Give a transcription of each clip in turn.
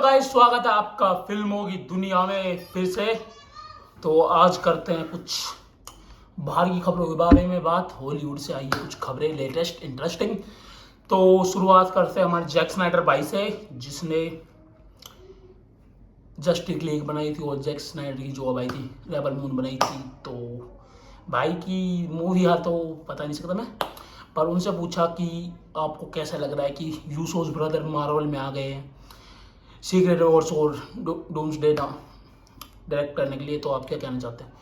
Guys, स्वागत है आपका फिल्मों की दुनिया में फिर से। तो आज करते हैं कुछ बाहर की खबरों के बारे में बात। हॉलीवुड से आई है कुछ खबरें लेटेस्ट इंटरेस्टिंग। तो शुरुआत करते हैं हमारे जैक स्नाइडर भाई से, जिसने जस्टिस लीग बनाई थी और जैक स्नाइडर की जो आई थी रेबल मून बनाई थी। तो भाई की मूवी है तो पता नहीं सकता मैं, पर उनसे पूछा कि आपको कैसा लग रहा है कि यूसोस ब्रदर मार्वल में आ गए हैं सीक्रेट वॉर्स और डूम्सडे डायरेक्ट करने के लिए, तो आप क्या कहना चाहते हैं।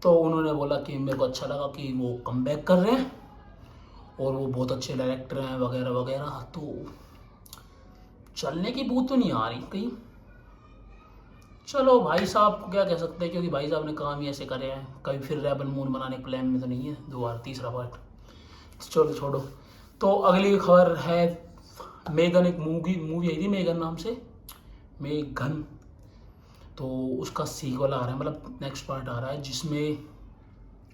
तो उन्होंने बोला कि मेरे को अच्छा लगा कि वो कम बैक कर रहे हैं और वो बहुत अच्छे डायरेक्टर हैं वगैरह वगैरह। तो चलने की बूत तो नहीं आ रही कहीं। चलो भाई साहब को क्या कह सकते हैं, क्योंकि भाई साहब ने काम ही ऐसे करे हैं। कभी फिर रेबल मून बनाने के प्लान में तो नहीं है दोबारा तीसरा पार्ट। चलो छोड़ो। तो अगली खबर है मेगन। एक मूवी आई थी मेगन नाम से, मेगन। तो उसका सीक्वल आ रहा है, मतलब नेक्स्ट पार्ट आ रहा है, जिसमें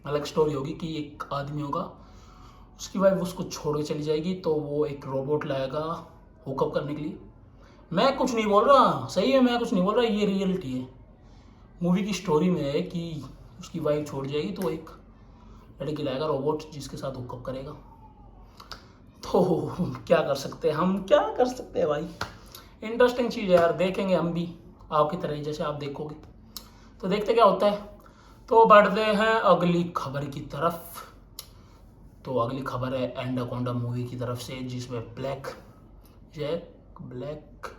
अलग स्टोरी होगी कि एक आदमी होगा, उसकी वाइफ उसको छोड़ के चली जाएगी, तो वो एक रोबोट लाएगा हुकअप करने के लिए। मैं कुछ नहीं बोल रहा, सही है, मैं कुछ नहीं बोल रहा, ये रियलिटी है। मूवी की स्टोरी में है कि उसकी वाइफ छोड़ जाएगी तो एक लड़की लाएगा रोबोट जिसके साथ हुकअप करेगा। तो क्या कर सकते हैं हम, क्या कर सकते हैं भाई। इंटरेस्टिंग चीज़ है यार, देखेंगे हम भी आपकी तरह ही, जैसे आप देखोगे। तो देखते क्या होता है। तो बढ़ते हैं अगली खबर की तरफ। तो अगली खबर है एनाकोंडा मूवी की तरफ से, जिसमें जैक ब्लैक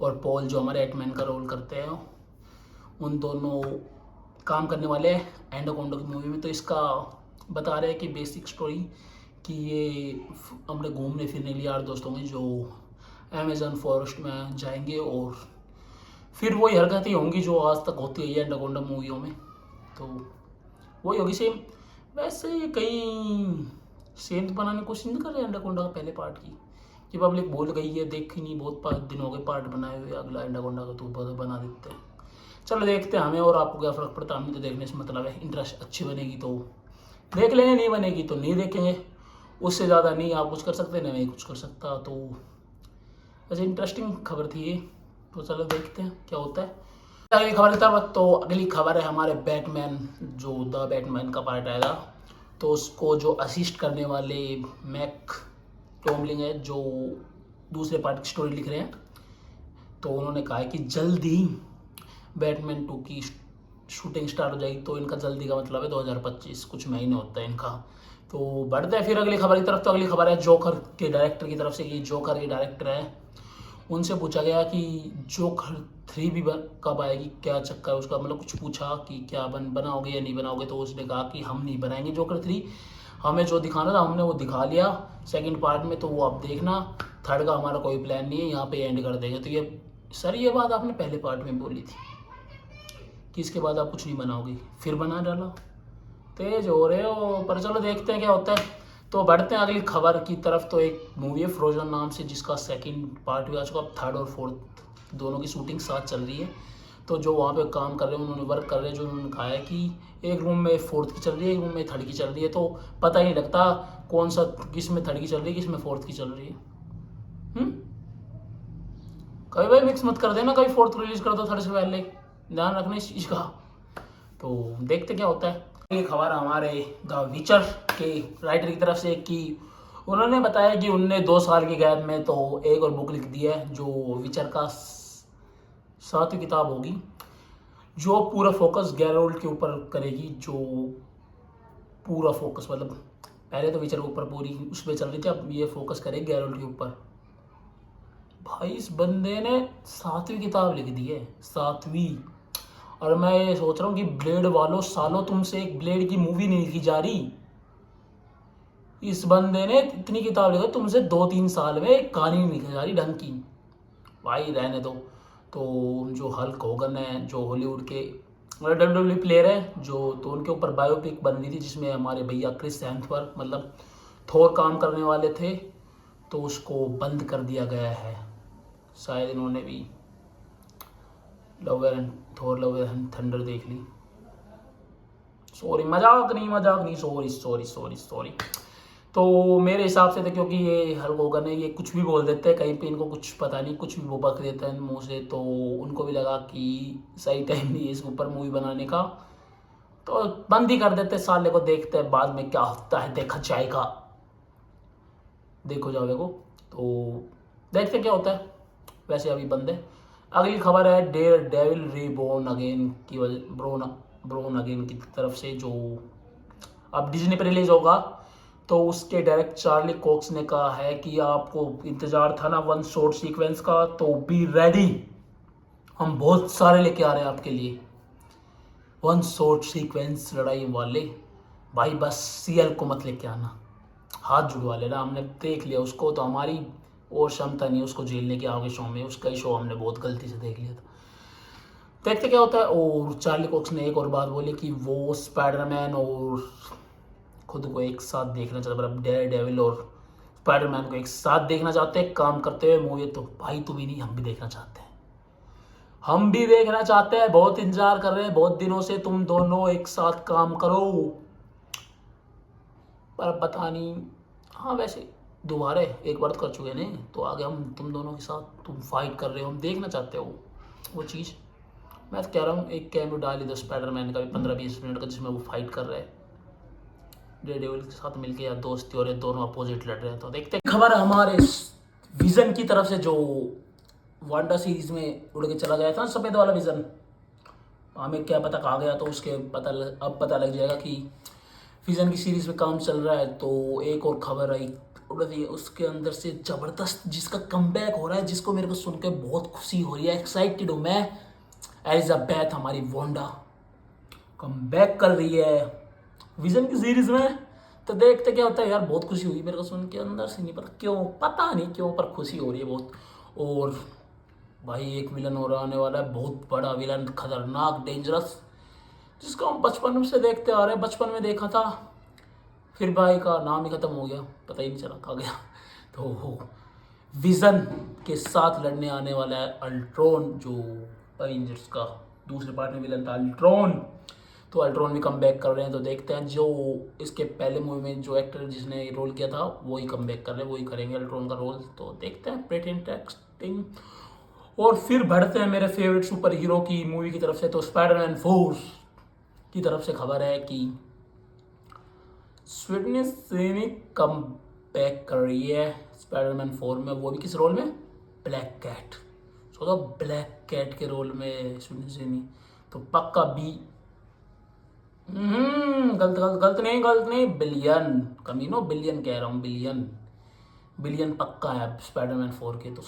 और पॉल, जो हमारे एटमैन का रोल करते हैं, उन दोनों काम करने वाले हैं एनाकोंडा की मूवी में। तो इसका बता रहे हैं कि बेसिक स्टोरी कि ये अपने घूमने फिरने के लिए यार दोस्त होंगे जो अमेजन फॉरेस्ट में जाएंगे और फिर वही हरकतें होंगी जो आज तक होती है एनाकोंडा मूवियों में। तो वही होगी सेम। वैसे कई सेम तो बनाने की कोशिश नहीं कर रहे एनाकोंडा का पहले पार्ट की, कि पब्लिक भूल गई है, देखी नहीं, बहुत दिन हो गए पार्ट बनाए हुए। अगला एनाकोंडा का तो बना देते हैं। चलो देखते हैं, हमें और आपको क्या फ़र्क पड़ता है। हमें तो देखने से मतलब है, इंटरेस्ट अच्छी बनेगी तो देख लेंगे, नहीं बनेगी तो नहीं देखेंगे। उससे ज़्यादा नहीं आप कुछ कर सकते, नहीं मैं कुछ कर सकता। तो वैसे इंटरेस्टिंग खबर थी ये। तो चलो देखते हैं क्या होता है। अगली खबर की तरफ। तो अगली खबर है हमारे बैटमैन, जो द बैटमैन का पार्ट आएगा, तो उसको जो असिस्ट करने वाले मैक टॉमलिंग है, जो दूसरे पार्ट की स्टोरी लिख रहे हैं, तो उन्होंने कहा है कि जल्दी बैटमैन 2 की शूटिंग स्टार्ट हो जाएगी। तो इनका जल्दी का मतलब है 2025, कुछ महीने होता है इनका। तो बढ़ते हैं फिर अगली खबर की तरफ। तो अगली खबर है जोकर के डायरेक्टर की तरफ से। ये जोकर के डायरेक्टर है, उनसे पूछा गया कि जोकर 3 भी कब आएगी, क्या चक्कर है उसका, मतलब कुछ पूछा कि क्या बनाओगे या नहीं बनाओगे। तो उसने कहा कि हम नहीं बनाएंगे जोकर 3, हमें जो दिखाना था हमने वो दिखा लिया सेकंड पार्ट में, तो वो आप देखना। थर्ड का हमारा कोई प्लान नहीं है, यहाँ पे एंड कर देंगे। तो ये सर, ये बात आपने पहले पार्ट में बोली थी कि इसके बाद आप कुछ नहीं बनाओगे, फिर बना डाला। तेज हो रहे हो, पर चलो देखते हैं क्या होता है। तो बढ़ते हैं अगली खबर की तरफ। तो एक मूवी है फ्रोजन नाम से, जिसका सेकंड पार्ट भी आ चुका, अब थर्ड और फोर्थ दोनों की शूटिंग साथ चल रही है। तो जो वहाँ पे काम कर रहे हैं, उन्होंने वर्क कर रहे हैं, जो उन्होंने कहा है कि एक रूम में फोर्थ की चल रही है, एक रूम में थर्ड की चल रही है। तो पता ही नहीं लगता कौन सा, किस में थर्ड की चल रही है, किस में फोर्थ की चल रही है। कभी भाई मिक्स मत कर देना, कभी फोर्थ रिलीज कर दो थर्ड से पहले, ध्यान रखना इस चीज़ का। तो देखते क्या होता है। ये खबर हमारे द विचर के राइटर की तरफ से कि उन्होंने बताया कि उनने 2 साल के गैप में तो एक और बुक लिख दी है, जो विचर का 7वीं किताब होगी, जो पूरा फोकस गैरोल्ड के ऊपर करेगी। जो पूरा फोकस मतलब पहले तो विचर के ऊपर पूरी उस पर चल रही थी, अब ये फोकस करेगी गैरोल्ड के ऊपर। भाई इस बंदे ने 7वीं किताब लिख दी है, 7वीं। और मैं ये सोच रहा हूँ कि ब्लेड वालों, सालों तुमसे एक ब्लेड की मूवी नहीं लिखी जा रही, इस बंदे ने इतनी किताब लिखी, तुमसे 2-3 साल में एक कहानी नहीं लिखी जा रही ढंग की। भाई रहने दो। तो जो हल्क होगन है, जो हॉलीवुड के मतलब WWE प्लेयर है, जो तो उनके ऊपर बायोपिक बन रही थी, जिसमें हमारे भैया क्रिस हेम्सवर्थ मतलब थोर काम करने वाले थे, तो उसको बंद कर दिया गया है। शायद इन्होंने भी थोर लव एंड थंडर देख ली। सॉरी, मजाक नहीं, सॉरी सॉरी सॉरी सॉरी। तो मेरे हिसाब से तो क्योंकि ये हल्क होगन है, ये कुछ भी बोल देते हैं कहीं पे, इनको कुछ पता नहीं, कुछ भी वो बक देते हैं मुंह से, तो उनको भी लगा कि सही टाइम नहीं है इसके ऊपर मूवी बनाने का, तो बंद ही कर देते साले को, देखते हैं बाद में क्या होता है, देखा जाएगा, देखो जाओगे को, तो देखते क्या होता है। वैसे अभी बंद है। अगली खबर है डेयर डेविल रीबोर्न अगेन की वजह, ब्रोन अगेन की तरफ से, जो अब डिज्नी पर रिलीज होगा। तो उसके डायरेक्ट चार्ली कॉक्स ने कहा है कि आपको इंतजार था ना वन शॉट सीक्वेंस का, तो बी रेडी, हम बहुत सारे लेके आ रहे हैं आपके लिए वन शॉट सीक्वेंस लड़ाई वाले। भाई बस सीएल को मत लेके आना, हाथ जुड़वा लेना, हमने देख लिया उसको, तो हमारी और क्षमता नहीं उसको झेलने की आगे शो में, उसका ही शो हमने बहुत गलती से देख लिया था, देखते क्या होता है। और चार्ली कॉक्स ने एक और बात बोली कि वो स्पाइडरमैन और खुद को एक साथ देखना चाहते, मतलब डेयर डेविल और स्पाइडरमैन को एक साथ देखना चाहते हैं काम करते हुए मूवी। तो भाई तू भी नहीं, हम भी देखना चाहते हैं, हम भी देखना चाहते हैं, बहुत इंतजार कर रहे हैं बहुत दिनों से, तुम दोनों एक साथ काम करो, पर पता नहीं। हाँ वैसे दोबारा एक बार तो कर चुके हैं, तो आगे हम तुम दोनों के साथ तुम फाइट कर रहे हो, हम देखना चाहते हो वो चीज़। मैं तो कह रहा हूँ एक कैमियो डाल ही दो स्पाइडरमैन का भी 15-20 मिनट का, जिसमें वो फाइट कर रहे हैं डेविल के साथ मिलके, या दोस्ती, और ये दोनों अपोजिट लड़ रहे हैं। तो देखते हैं। खबर हमारे विजन की तरफ से, जो वांडा सीरीज में उड़ के चला गया था ना सफेद वाला विजन, हमें क्या पता कहाँ गया, तो उसके अब पता लग जाएगा कि विजन की सीरीज में काम चल रहा है। तो एक और खबर आई उड़ रही है उसके अंदर से जबरदस्त, जिसका कमबैक हो रहा है, जिसको मेरे को सुन के बहुत खुशी हो रही है, एक्साइटेड हूँ मैं। एलिजाबेथ हमारी वांडा कमबैक कर रही है विजन की सीरीज में, तो देखते क्या होता है यार। बहुत खुशी हुई मेरे को सुन के, अंदर से नहीं पता क्यों, पता नहीं क्यों, पर खुशी हो रही है बहुत। और भाई एक विलन और आने वाला है, बहुत बड़ा विलन, खतरनाक, डेंजरस, जिसको हम बचपन से देखते आ रहे हैं, बचपन में देखा था, फिर भाई का नाम ही खत्म हो गया, पता ही नहीं चला कहाँ गया। तो विजन के साथ लड़ने आने वाला है अल्ट्रॉन, जो अवेंजर्स का दूसरे पार्ट में विलन था अल्ट्रॉन। तो अल्ट्रॉन भी कम बैक कर रहे हैं, तो देखते हैं, जो इसके पहले मूवी में जो एक्टर जिसने रोल किया था वही कम बैक कर रहे हैं, वही करेंगे अल्ट्रॉन का रोल, तो देखते हैं, प्रेटी इंटरेस्टिंग। और फिर बढ़ते हैं मेरे फेवरेट सुपर हीरो की मूवी की तरफ से, तो स्पाइडरमैन 4 की तरफ से खबर है कि स्वीडनी सेनी कम बैक कर रही है स्पाइडरमैन 4 में, वो भी किस रोल में, ब्लैक कैट। सोचो ब्लैक कैट के रोल में स्वीडनी सेनी, तो पक्का बी, गलत नहीं, बिलियन, कमीनो बिलियन कह रहा हूँ, बिलियन, बिलियन पक्का है स्पाइडरमैन 4 के। तो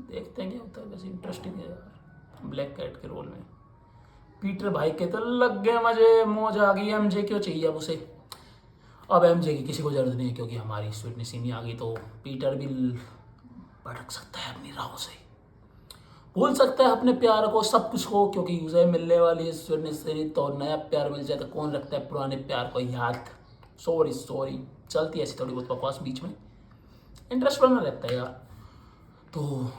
देखते हैं क्या होता है, वैसे इंटरेस्टिंग है यार ब्लैक कैट के रोल में। पीटर भाई के तो लग गए मजे, मौज आ गई, एमजे क्यों चाहिए अब उसे, अब एमजे की किसी को जरूरत नहीं है, क्योंकि हमारी स्वीटनेस ही नहीं आ गई, तो पीटर भी भटक सकता है अपनी राहों से, भूल सकता है अपने प्यार को, सब कुछ हो, क्योंकि उसे मिलने वाली है स्वीटनेस से, तो नया प्यार मिल जाए तो कौन रखता है पुराने प्यार को याद। सॉरी चलती है ऐसी थोड़ी बहुत बकवास बीच में, इंटरेस्ट बना रहता है यार। तो